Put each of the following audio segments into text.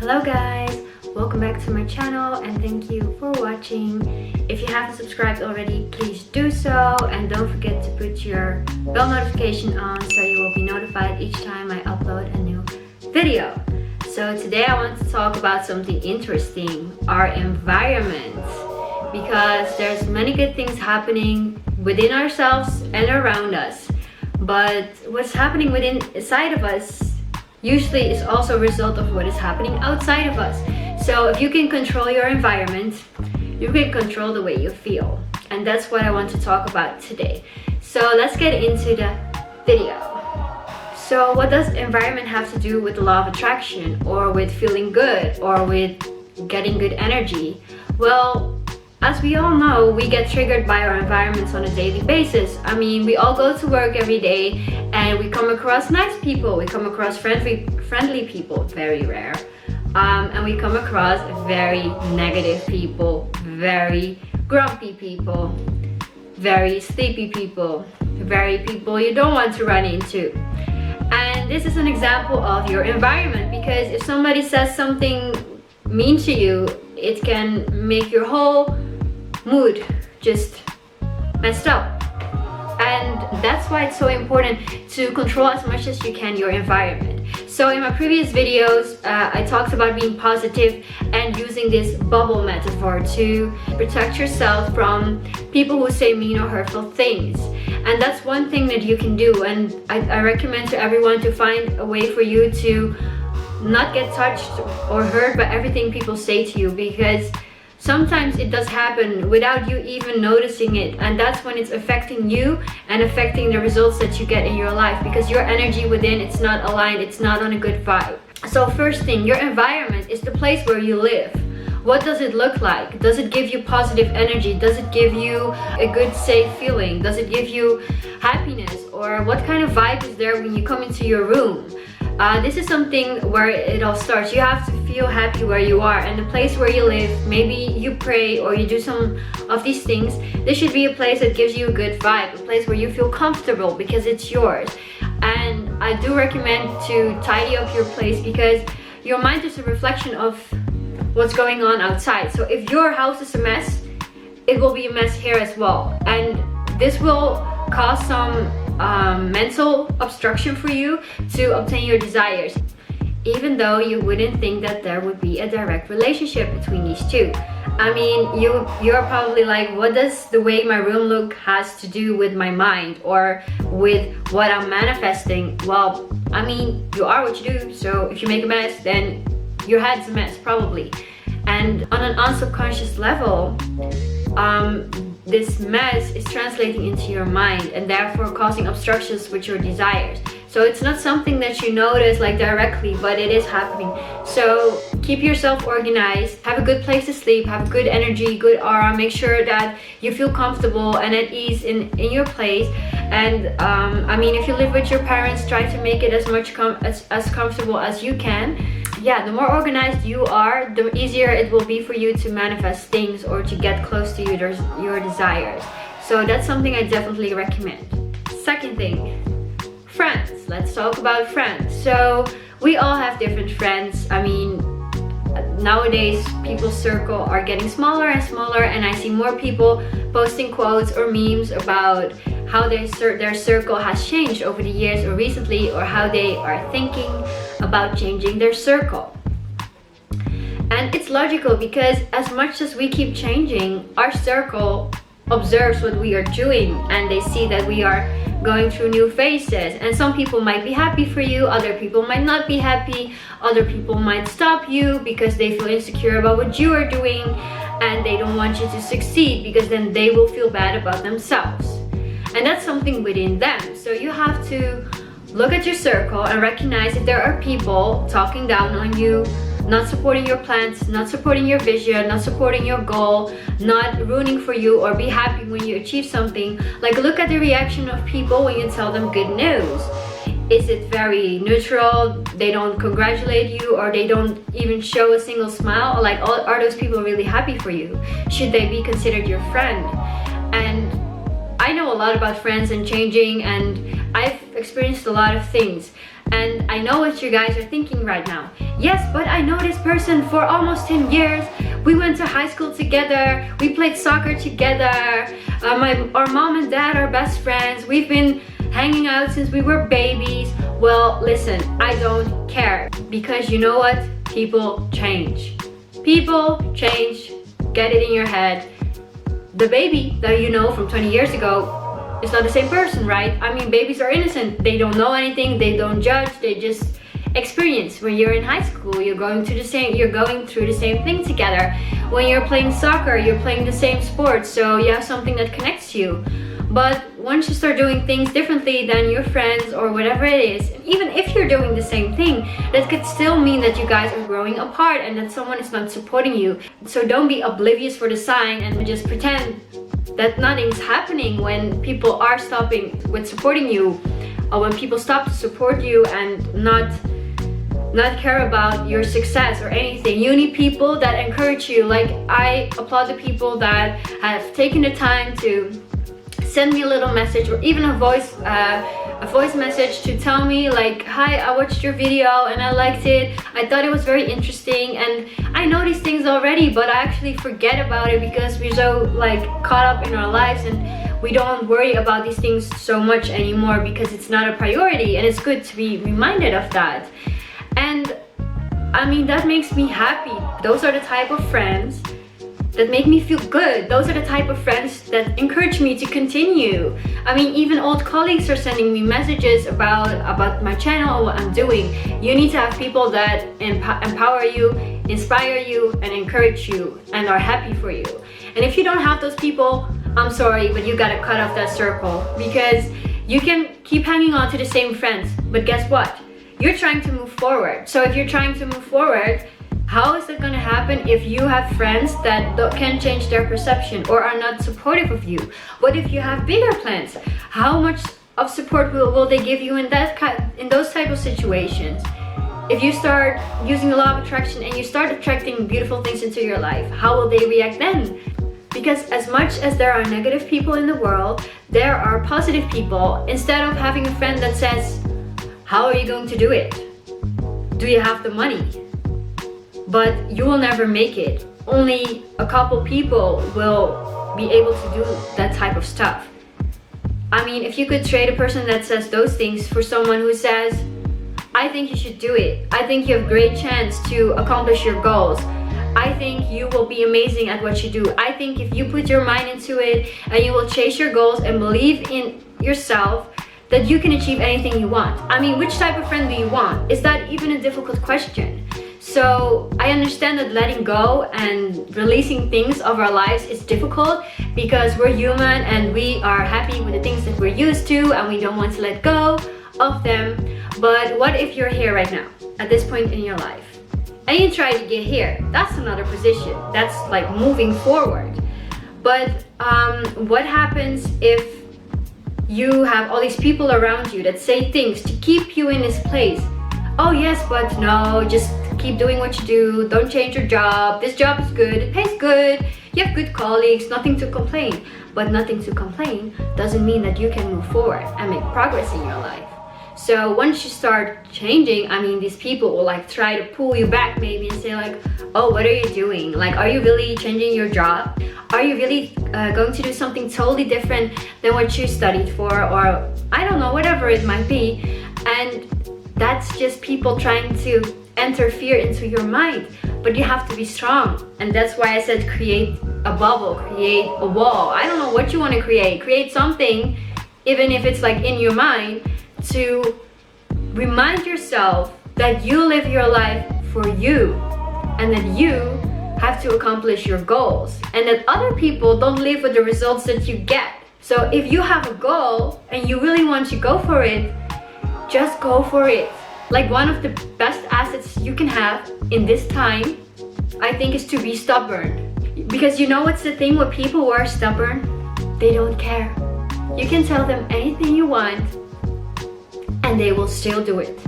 Hello guys, welcome back to my channel and thank you for watching. If you haven't subscribed already, please do so, and don't forget to put your bell notification on so you will be notified each time I upload a new video. So today I want to talk about something interesting, our environment, because there's many good things happening within ourselves and around us, but what's happening inside of us usually is also a result of what is happening outside of us. So if you can control your environment, you can control the way you feel. And that's what I want to talk about today. So let's get into the video. So what does environment have to do with the law of attraction, or with feeling good, or with getting good energy? Well, as we all know, we get triggered by our environments on a daily basis. I mean, we all go to work every day and we come across nice people, we come across friendly people, very rare. And we come across very negative people, very grumpy people, very sleepy people, very people you don't want to run into. And this is an example of your environment, because if somebody says something mean to you, it can make your whole mood just messed up. And that's why it's so important to control as much as you can your environment. So in my previous videos, I talked about being positive and using this bubble metaphor to protect yourself from people who say mean or hurtful things. And that's one thing that you can do, and I recommend to everyone to find a way for you to not get touched or hurt by everything people say to you, because sometimes it does happen without you even noticing it, and that's when it's affecting you and affecting the results that you get in your life, because your energy within, it's not aligned, it's not on a good vibe. So first thing, your environment is the place where you live. What does it look like? Does it give you positive energy? Does it give you a good, safe feeling? Does it give you happiness? Or what kind of vibe is there when you come into your room? This is something where it all starts. You have to feel happy where you are, and the place where you live, maybe you pray or you do some of these things, this should be a place that gives you a good vibe, a place where you feel comfortable because it's yours. And I do recommend to tidy up your place, because your mind is a reflection of what's going on outside. So if your house is a mess, it will be a mess here as well, and this will cause some mental obstruction for you to obtain your desires, even though you wouldn't think that there would be a direct relationship between these two. I mean, you're probably like, what does the way my room look has to do with my mind or with what I'm manifesting? Well, I mean, you are what you do, so if you make a mess, then your head's a mess probably. And on an unsubconscious level, this mess is translating into your mind and therefore causing obstructions with your desires. So it's not something that you notice like directly, but it is happening. So keep yourself organized, have a good place to sleep, have good energy, good aura, make sure that you feel comfortable and at ease in your place. And I mean, if you live with your parents, try to make it as comfortable as you can. Yeah, the more organized you are, the easier it will be for you to manifest things or to get close to your desires. So that's something I definitely recommend. Second thing, friends. Let's talk about friends. So we all have different friends. I mean, nowadays people's circle are getting smaller and smaller, and I see more people posting quotes or memes about how their circle has changed over the years or recently, or how they are thinking about changing their circle. And it's logical, because as much as we keep changing, our circle observes what we are doing and they see that we are going through new phases. And some people might be happy for you, other people might not be happy, other people might stop you because they feel insecure about what you are doing and they don't want you to succeed, because then they will feel bad about themselves. And that's something within them. So you have to look at your circle and recognize if there are people talking down on you, not supporting your plans, not supporting your vision, not supporting your goal, not rooting for you or be happy when you achieve something. Like, look at the reaction of people when you tell them good news. Is it very neutral? They don't congratulate you, or they don't even show a single smile? Like, are those people really happy for you? Should they be considered your friend? And I know a lot about friends and changing, and I've experienced a lot of things. And I know what you guys are thinking right now. Yes, but I know this person for almost 10 years. We went to high school together. We played soccer together. Our mom and dad are best friends. We've been hanging out since we were babies. Well, listen, I don't care. Because you know what? People change. People change. Get it in your head. The baby that you know from 20 years ago, it's not the same person, right? I mean, babies are innocent. They don't know anything. They don't judge. They just experience. When you're in high school, you're going through the same thing together. When you're playing soccer, you're playing the same sport, so you have something that connects you. But once you start doing things differently than your friends or whatever it is, even if you're doing the same thing, that could still mean that you guys are growing apart and that someone is not supporting you. So don't be oblivious for the sign and just pretend that nothing's happening when people are stopping with supporting you, or when people stop to support you and not care about your success or anything. You need people that encourage you. Like, I applaud the people that have taken the time to send me a little message, or even a voice message to tell me like, hi, I watched your video and I liked it. I thought it was very interesting, and I know these things already, but I actually forget about it because we're so like caught up in our lives, and we don't worry about these things so much anymore because it's not a priority. And it's good to be reminded of that. And I mean, that makes me happy. Those are the type of friends that make me feel good. Those are the type of friends that encourage me to continue. I mean, even old colleagues are sending me messages about my channel or what I'm doing. You need to have people that empower you, inspire you, and encourage you, and are happy for you. And if you don't have those people, I'm sorry, but you gotta cut off that circle, because you can keep hanging on to the same friends, but guess what? You're trying to move forward. So if you're trying to move forward, how is it going to happen if you have friends that can change their perception or are not supportive of you? What if you have bigger plans? How much of support will they give you in those type of situations? If you start using the law of attraction and you start attracting beautiful things into your life, how will they react then? Because as much as there are negative people in the world, there are positive people. Instead of having a friend that says, how are you going to do it? Do you have the money? But you will never make it. Only a couple people will be able to do that type of stuff. I mean, if you could trade a person that says those things for someone who says, I think you should do it. I think you have great chance to accomplish your goals. I think you will be amazing at what you do. I think if you put your mind into it and you will chase your goals and believe in yourself, that you can achieve anything you want. I mean, which type of friend do you want? Is that even a difficult question? So I understand that letting go and releasing things of our lives is difficult because we're human and we are happy with the things that we're used to and we don't want to let go of them. But what if you're here right now, at this point in your life, and you try to get here? That's another position. That's like moving forward. But what happens if you have all these people around you that say things to keep you in this place? Oh yes, but no, just keep doing what you do. Don't change your job. This job is good. It pays good. You have good colleagues. Nothing to complain. But nothing to complain doesn't mean that you can move forward and make progress in your life. So once you start changing, I mean, these people will like try to pull you back maybe and say like, oh, what are you doing? Like, are you really changing your job? Are you really going to do something totally different than what you studied for? Or I don't know, whatever it might be. And that's just people trying to enter fear into your mind. But you have to be strong. And that's why I said create a bubble, create a wall. I don't know what you want to create. Create something, even if it's like in your mind, to remind yourself that you live your life for you and that you have to accomplish your goals and that other people don't live with the results that you get. So if you have a goal and you really want to go for it, just go for it. Like, one of the best assets you can have in this time, I think, is to be stubborn. Because you know what's the thing with people who are stubborn? They don't care. You can tell them anything you want and they will still do it.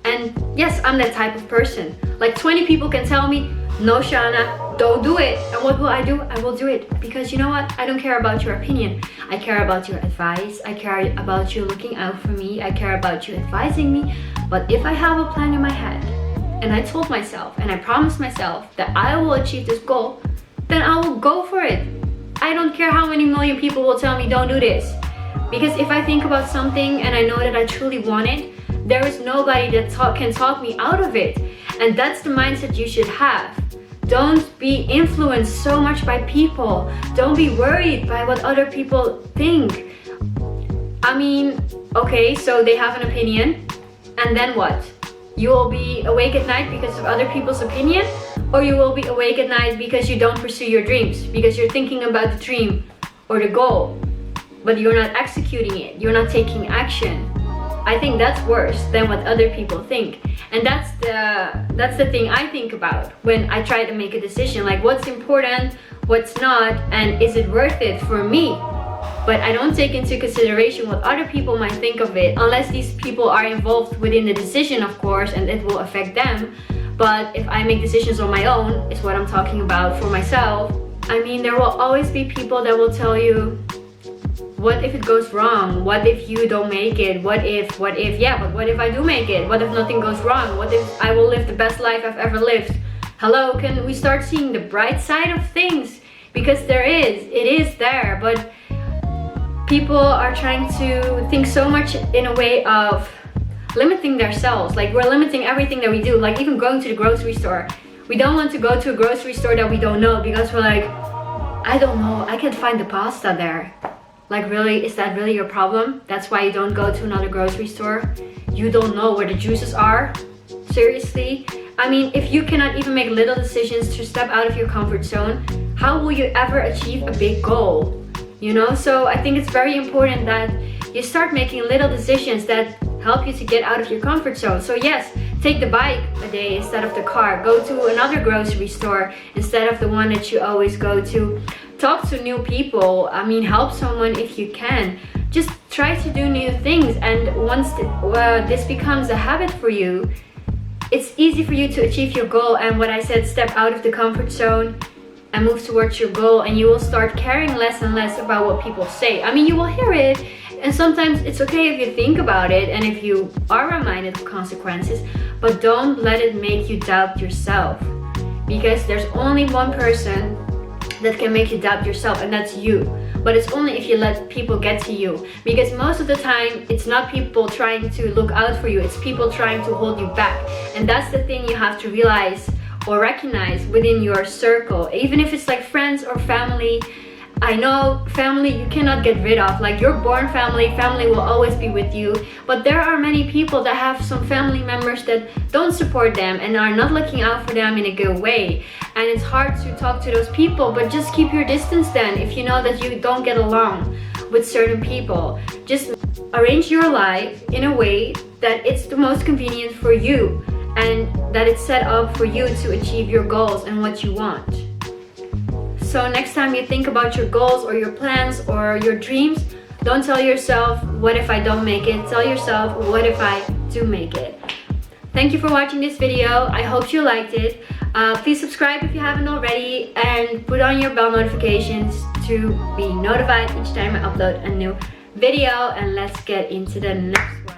And yes, I'm that type of person. Like 20 people can tell me, no Shanna, don't do it. And what will I do? I will do it, because you know what? I don't care about your opinion. I care about your advice. I care about you looking out for me. I care about you advising me. But if I have a plan in my head, and I told myself and I promised myself that I will achieve this goal, then I will go for it. I don't care how many million people will tell me don't do this. Because if I think about something and I know that I truly want it, there is nobody that can talk me out of it. And that's the mindset you should have. Don't be influenced so much by people. Don't be worried by what other people think. I mean, okay, so they have an opinion, and then what? You will be awake at night because of other people's opinion, or you will be awake at night because you don't pursue your dreams, because you're thinking about the dream or the goal, but you're not executing it, you're not taking action. I think that's worse than what other people think. And that's the thing I think about when I try to make a decision, like what's important, what's not, and is it worth it for me? But I don't take into consideration what other people might think of it, unless these people are involved within the decision, of course, and it will affect them. But if I make decisions on my own, is what I'm talking about for myself, I mean, there will always be people that will tell you, what if it goes wrong? What if you don't make it? What if, yeah, but what if I do make it? What if nothing goes wrong? What if I will live the best life I've ever lived? Hello, can we start seeing the bright side of things? Because it is there, but people are trying to think so much in a way of limiting themselves. Like we're limiting everything that we do, like even going to the grocery store. We don't want to go to a grocery store that we don't know, because we're like, I don't know, I can't find the pasta there. Like really, is that really your problem? That's why you don't go to another grocery store? You don't know where the juices are? Seriously? I mean, if you cannot even make little decisions to step out of your comfort zone, how will you ever achieve a big goal? You know, so I think it's very important that you start making little decisions that help you to get out of your comfort zone. So yes, take the bike a day instead of the car. Go to another grocery store instead of the one that you always go to. Talk to new people. I mean, help someone if you can. Just try to do new things, and once this becomes a habit for you, it's easy for you to achieve your goal. And what I said, step out of the comfort zone and move towards your goal, and you will start caring less and less about what people say. I mean, you will hear it, and sometimes it's okay if you think about it and if you are reminded of consequences, but don't let it make you doubt yourself, because there's only one person that can make you doubt yourself, and that's you. But it's only if you let people get to you, because most of the time it's not people trying to look out for you, it's people trying to hold you back. And that's the thing you have to realize or recognize within your circle, even if it's like friends or family. I know family you cannot get rid of, like your born family will always be with you, but there are many people that have some family members that don't support them and are not looking out for them in a good way, and it's hard to talk to those people. But just keep your distance then if you know that you don't get along with certain people. Just arrange your life in a way that it's the most convenient for you, and that it's set up for you to achieve your goals and what you want. So next time you think about your goals or your plans or your dreams, don't tell yourself, what if I don't make it? Tell yourself, what if I do make it? Thank you for watching this video. I hope you liked it. Please subscribe if you haven't already, and put on your bell notifications to be notified each time I upload a new video. And let's get into the next one.